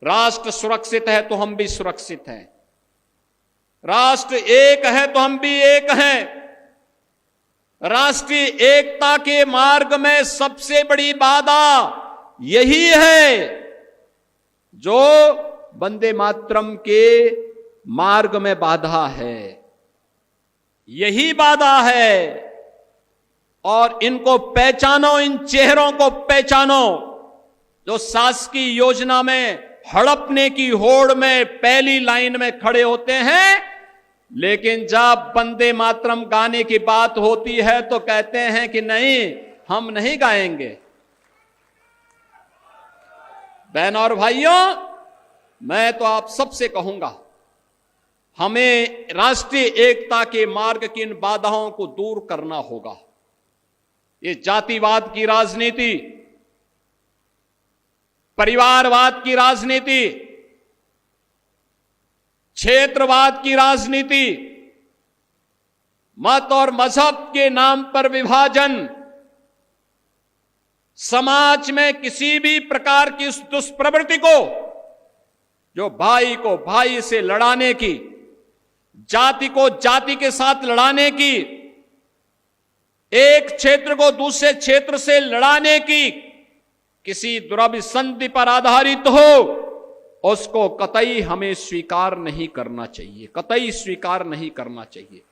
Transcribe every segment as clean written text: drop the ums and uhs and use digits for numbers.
राष्ट्र सुरक्षित है तो हम भी सुरक्षित हैं, राष्ट्र एक है तो हम भी एक हैं। राष्ट्रीय एकता के मार्ग में सबसे बड़ी बाधा यही है जो वंदे मातरम के मार्ग में बाधा है, यही बाधा है। और इनको पहचानो, इन चेहरों को पहचानो जो शासकीय योजना में हड़पने की होड़ में पहली लाइन में खड़े होते हैं, लेकिन जब वंदे मातरम गाने की बात होती है तो कहते हैं कि नहीं, हम नहीं गाएंगे। बहन और भाइयों, मैं तो आप सबसे कहूंगा, हमें राष्ट्रीय एकता के मार्ग की इन बाधाओं को दूर करना होगा। ये जातिवाद की राजनीति, परिवारवाद की राजनीति, क्षेत्रवाद की राजनीति, मत और मजहब के नाम पर विभाजन, समाज में किसी भी प्रकार की उस दुष्प्रवृत्ति को जो भाई को भाई से लड़ाने की, जाति को जाति के साथ लड़ाने की, एक क्षेत्र को दूसरे क्षेत्र से लड़ाने की, किसी दुराभिसंधि पर आधारित हो, उसको कतई हमें स्वीकार नहीं करना चाहिए, कतई स्वीकार नहीं करना चाहिए।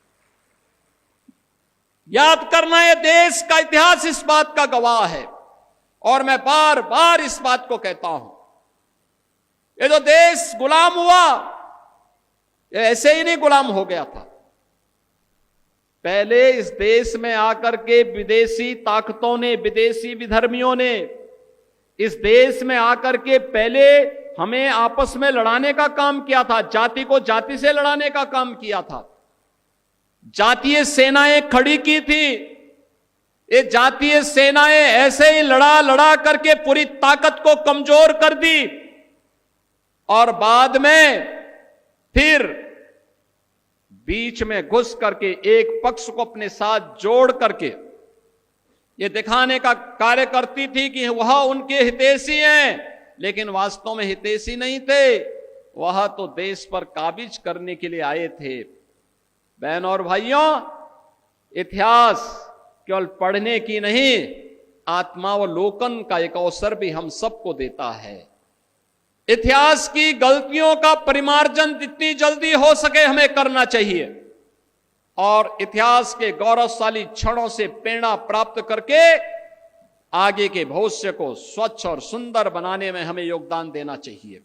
याद करना, यह देश का इतिहास इस बात का गवाह है और मैं बार बार इस बात को कहता हूं। ये जो देश गुलाम हुआ, ये ऐसे ही नहीं गुलाम हो गया था। पहले इस देश में आकर के विदेशी ताकतों ने, विदेशी विधर्मियों ने इस देश में आकर के पहले हमें आपस में लड़ाने का काम किया था, जाति को जाति से लड़ाने का काम किया था, जातीय सेनाएं खड़ी की थी। ये जातीय सेनाएं ऐसे ही लड़ा लड़ा करके पूरी ताकत को कमजोर कर दी और बाद में फिर बीच में घुस करके एक पक्ष को अपने साथ जोड़ करके ये दिखाने का कार्य करती थी कि वह उनके हितैषी हैं, लेकिन वास्तव में हितैषी नहीं थे, वह तो देश पर काबिज करने के लिए आए थे। बहन और भाइयों, इतिहास केवल पढ़ने की नहीं, आत्मावलोकन का एक अवसर भी हम सबको देता है। इतिहास की गलतियों का परिमार्जन जितनी जल्दी हो सके हमें करना चाहिए और इतिहास के गौरवशाली क्षणों से प्रेरणा प्राप्त करके आगे के भविष्य को स्वच्छ और सुंदर बनाने में हमें योगदान देना चाहिए।